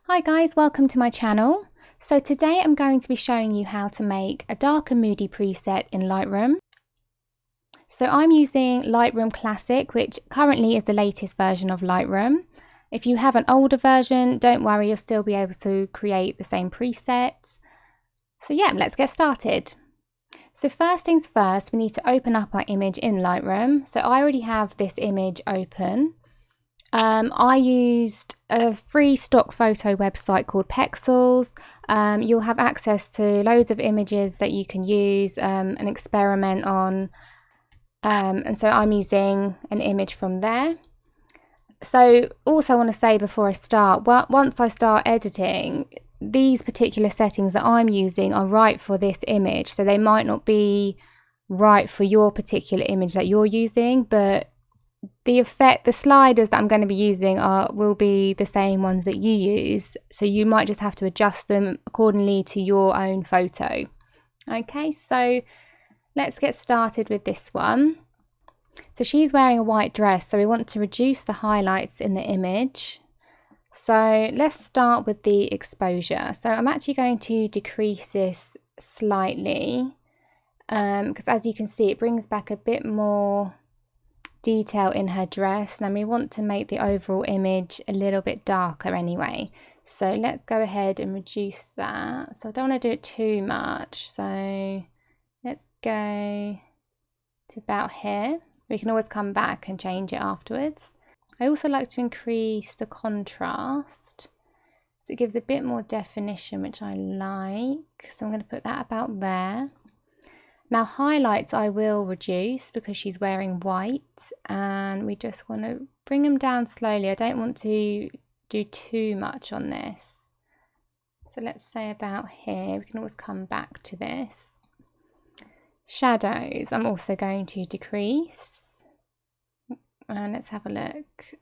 Hi guys, welcome to my channel. So today I'm going to be showing you how to make a dark and moody preset in Lightroom. So I'm using Lightroom Classic, which currently is the latest version of Lightroom. If you have an older version, don't worry, you'll still be able to create the same presets. So yeah, let's get started. So first things first, we need to open up our image in Lightroom. So I already have this image open. I used a free stock photo website called Pexels. You'll have access to loads of images that you can use and experiment on. And so I'm using an image from there. So also I want to say before I start, once I start editing, these particular settings that I'm using are right for this image. So they might not be right for your particular image that you're using, but the sliders that I'm going to be using will be the same ones that you use, so you might just have to adjust them accordingly to your own photo. Okay, so let's get started with this one. So she's wearing a white dress, so we want to reduce the highlights in the image. So let's start with the exposure. So I'm actually going to decrease this slightly because as you can see, it brings back a bit more detail in her dress. Now we want to make the overall image a little bit darker anyway, so let's go ahead and reduce that. So I don't want to do it too much, so let's go to about here. We can always come back and change it afterwards. I also like to increase the contrast so it gives a bit more definition, which I like, so I'm going to put that about there. Now highlights I will reduce because she's wearing white, and we just want to bring them down slowly. I don't want to do too much on this. So let's say about here. We can always come back to this. Shadows I'm also going to decrease. And let's have a look.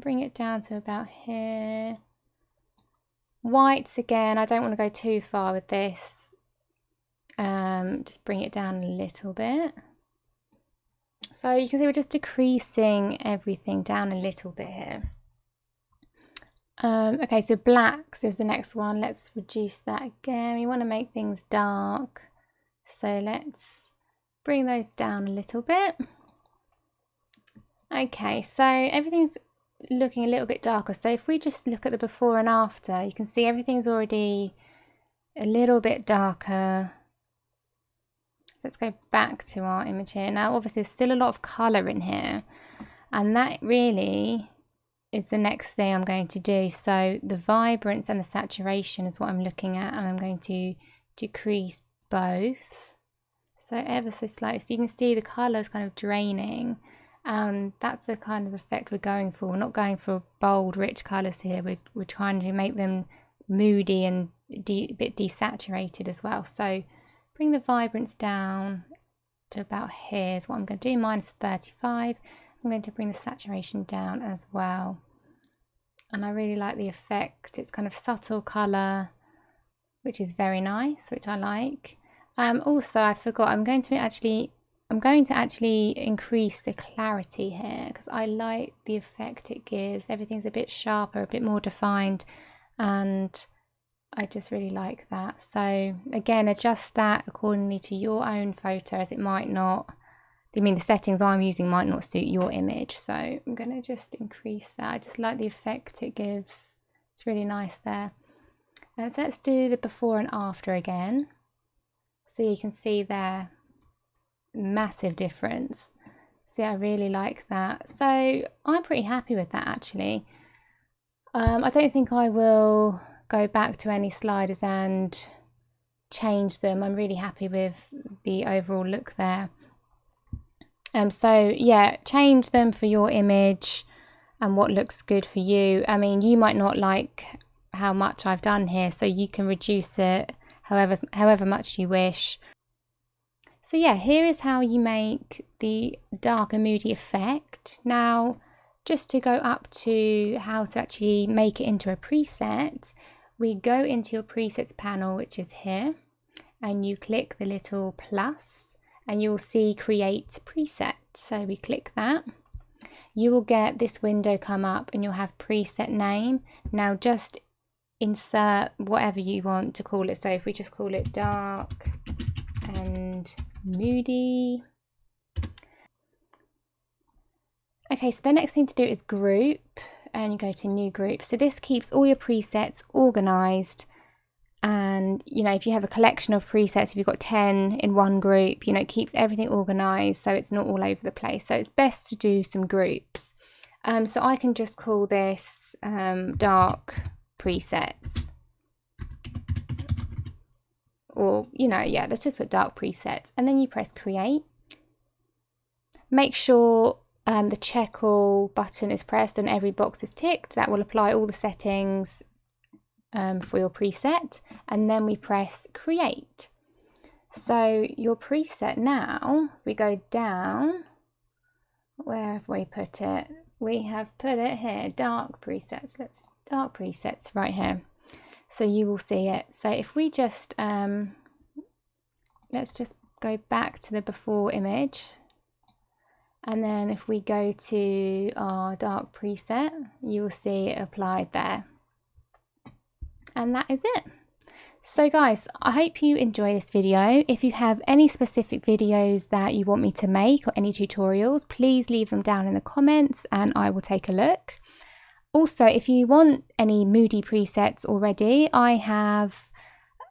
Bring it down to about here. Whites again, I don't want to go too far with this. Just bring it down a little bit. So you can see we're just decreasing everything down a little bit here. Okay, so blacks is the next one. Let's reduce that again. We want to make things dark, so let's bring those down a little bit. Okay, so everything's looking a little bit darker. So if we just look at the before and after, you can see everything's already a little bit darker. Let's go back to our image here. Now obviously there's still a lot of colour in here, and that really is the next thing I'm going to do. So the vibrance and the saturation is what I'm looking at, and I'm going to decrease both, so ever so slightly, so you can see the colour is kind of draining, and that's the kind of effect we're going for. We're not going for bold rich colours here, we're trying to make them moody and a bit desaturated as well. So bring the vibrance down to about here is what I'm going to do, -35. I'm going to bring the saturation down as well. And I really like the effect. It's kind of subtle colour, which is very nice, which I like. Also, I forgot, I'm going to actually increase the clarity here because I like the effect it gives. Everything's a bit sharper, a bit more defined, and I just really like that. So again, adjust that accordingly to your own photo, as it might not, the settings I'm using might not suit your image. So I'm going to just increase that. I just like the effect it gives. It's really nice there. So let's do the before and after again. So you can see there, massive difference. So yeah, I really like that. So I'm pretty happy with that actually. I don't think I will go back to any sliders and change them. I'm really happy with the overall look there. So yeah, change them for your image and what looks good for you. I mean, you might not like how much I've done here, so you can reduce it however much you wish. So yeah, here is how you make the dark and moody effect. Now, just to go up to how to actually make it into a preset, we go into your presets panel, which is here, and you click the little plus and you will see create preset. So we click that. You will get this window come up and you'll have preset name. Now just insert whatever you want to call it. So if we just call it dark and moody. Okay, so the next thing to do is group, and you go to new group. So this keeps all your presets organized, and you know, if you have a collection of presets, if you've got 10 in one group, you know, it keeps everything organized so it's not all over the place. So it's best to do some groups. So I can just call this dark presets, or you know, yeah, let's just put dark presets, and then you press create. Make sure the check all button is pressed and every box is ticked. That will apply all the settings for your preset, and then we press create. So your preset now, we go down, where have we put it? We have put it here, dark presets. Let's dark presets right here, so you will see it. So if we just let's just go back to the before image, and then if we go to our dark preset, you will see it applied there. And that is it. So guys, I hope you enjoy this video. If you have any specific videos that you want me to make or any tutorials, please leave them down in the comments and I will take a look. Also, if you want any Moody presets already, I have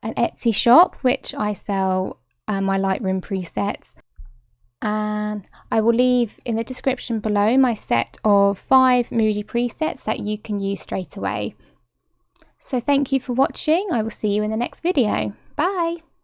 an Etsy shop which I sell my Lightroom presets. And I will leave in the description below my set of 5 Moody presets that you can use straight away. So thank you for watching. I will see you in the next video. Bye!